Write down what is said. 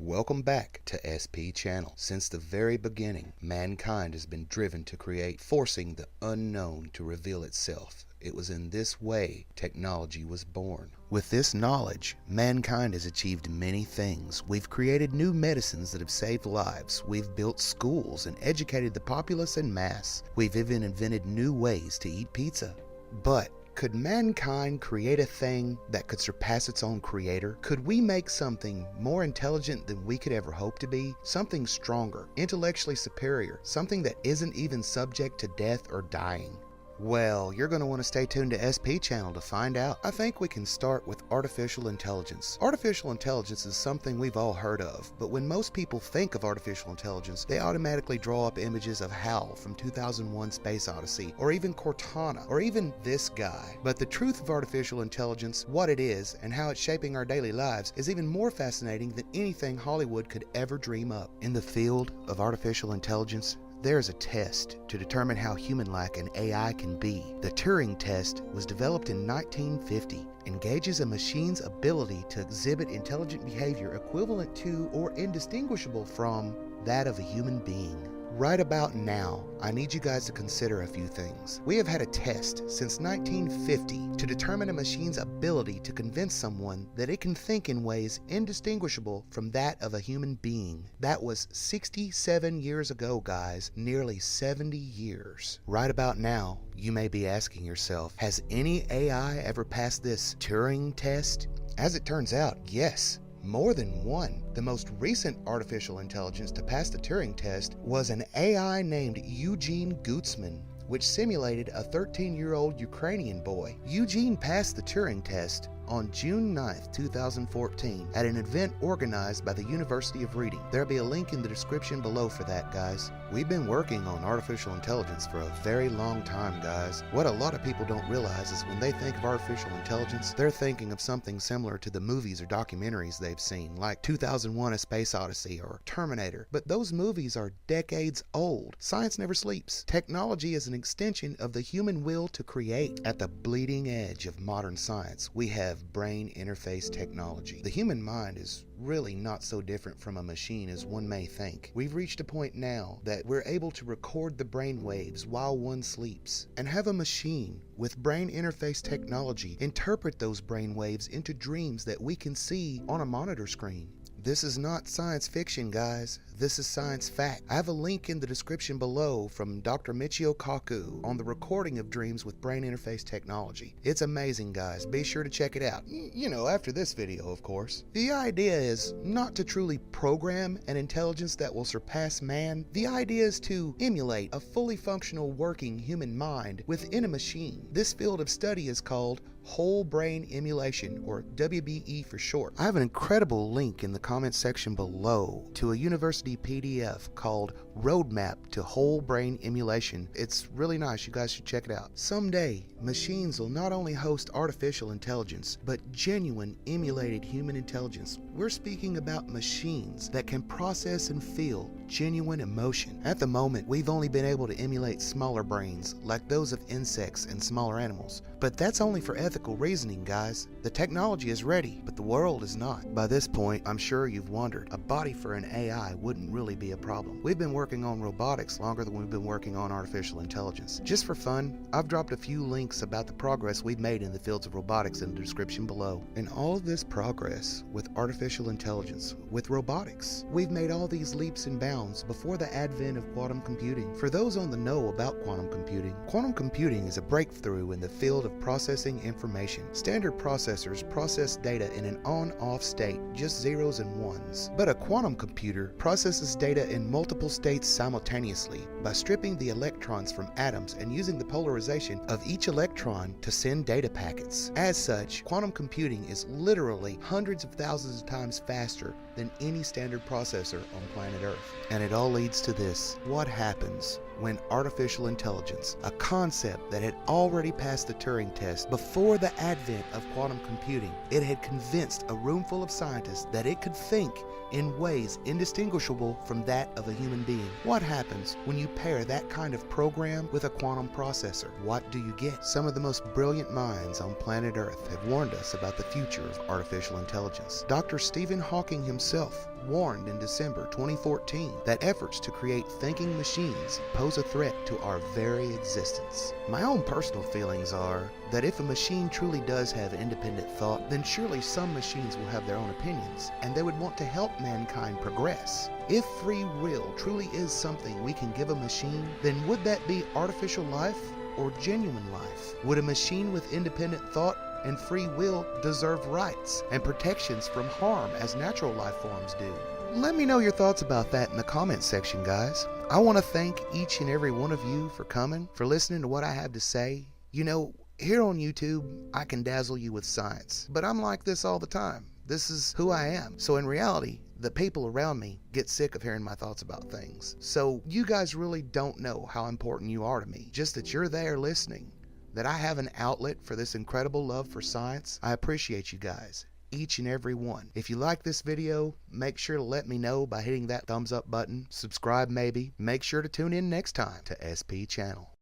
Welcome back to SP Channel. Since the very beginning, mankind has been driven to create, forcing the unknown to reveal itself. It was in this way technology was born. With this knowledge, mankind has achieved many things. We've created new medicines that have saved lives. We've built schools and educated the populace en masse. We've even invented new ways to eat pizza. But could mankind create a thing that could surpass its own creator? Could we make something more intelligent than we could ever hope to be? Something stronger, intellectually superior, something that isn't even subject to death or dying? Well, you're going to want to stay tuned to SP Channel to find out. I think we can start with artificial intelligence. Artificial intelligence is something we've all heard of, but when most people think of artificial intelligence, they automatically draw up images of HAL from 2001 Space Odyssey, or even Cortana, or even this guy. But the truth of artificial intelligence, what it is, and how it's shaping our daily lives is even more fascinating than anything Hollywood could ever dream up. In the field of artificial intelligence, there is a test to determine how human-like an AI can be. The Turing test was developed in 1950 and gauges a machine's ability to exhibit intelligent behavior equivalent to or indistinguishable from that of a human being. Right about now, I need you guys to consider a few things. We have had a test since 1950 to determine a machine's ability to convince someone that it can think in ways indistinguishable from that of a human being. That was 67 years ago, guys, nearly 70 years. Right about now, you may be asking yourself, has any AI ever passed this Turing test? As it turns out, yes. More than one. The most recent artificial intelligence to pass the Turing test was an AI named Eugene Gutzman, which simulated a 13-year-old Ukrainian boy. Eugene passed the Turing test on June 9th, 2014 at an event organized by the University of Reading. There'll be a link in the description below for that, guys. We've been working on artificial intelligence for a very long time, guys. What a lot of people don't realize is when they think of artificial intelligence, they're thinking of something similar to the movies or documentaries they've seen, like 2001 A Space Odyssey or Terminator. But those movies are decades old. Science never sleeps. Technology is an extension of the human will to create. At the bleeding edge of modern science, we have brain interface technology. The human mind is really not so different from a machine as one may think. We've reached a point now that we're able to record the brain waves while one sleeps, and have a machine with brain interface technology interpret those brain waves into dreams that we can see on a monitor screen. This is not science fiction, guys. This is science fact. I have a link in the description below from Dr. Michio Kaku on the recording of dreams with brain interface technology. It's amazing, guys. Be sure to check it out. You know, after this video, of course. The idea is not to truly program an intelligence that will surpass man. The idea is to emulate a fully functional working human mind within a machine. This field of study is called whole brain emulation, or WBE for short. I have an incredible link in the comment section below to a university PDF called Roadmap to Whole Brain Emulation. It's really nice. You guys should check it out. Someday, machines will not only host artificial intelligence, but genuine emulated human intelligence. We're speaking about machines that can process and feel genuine emotion. At the moment, we've only been able to emulate smaller brains, like those of insects and smaller animals. But that's only for ethical reasoning, guys. The technology is ready, but the world is not. By this point, I'm sure you've wondered, a body for an AI wouldn't really be a problem. We've been working on robotics longer than we've been working on artificial intelligence. Just for fun, I've dropped a few links about the progress we've made in the fields of robotics in the description below. And all of this progress with artificial intelligence, with robotics, we've made all these leaps and bounds before the advent of quantum computing. For those on the know about quantum computing is a breakthrough in the field of processing information. Standard processors process data in an on-off state, just zeros and ones. But a quantum computer processes data in multiple states simultaneously by stripping the electrons from atoms and using the polarization of each electron to send data packets. As such, quantum computing is literally hundreds of thousands of times faster than any standard processor on planet Earth. And it all leads to this. What happens when artificial intelligence, a concept that had already passed the Turing test before the advent of quantum computing, it had convinced a room full of scientists that it could think in ways indistinguishable from that of a human being? What happens when you pair that kind of program with a quantum processor? What do you get? Some of the most brilliant minds on planet Earth have warned us about the future of artificial intelligence. Dr. Stephen Hawking himself warned in December 2014 that efforts to create thinking machines pose a threat to our very existence. My own personal feelings are that if a machine truly does have independent thought, then surely some machines will have their own opinions, and they would want to help mankind progress. If free will truly is something we can give a machine, then would that be artificial life or genuine life? Would a machine with independent thought and free will deserve rights and protections from harm as natural life forms do? Let me know your thoughts about that in the comments section, guys. I want to thank each and every one of you for coming, for listening to what I have to say. You know, here on YouTube, I can dazzle you with science, but I'm like this all the time. This is who I am. So in reality, the people around me get sick of hearing my thoughts about things. So you guys really don't know how important you are to me. Just that you're there listening, that I have an outlet for this incredible love for science. I appreciate you guys, each and every one. If you like this video, make sure to let me know by hitting that thumbs up button. Subscribe maybe. Make sure to tune in next time to SP Channel.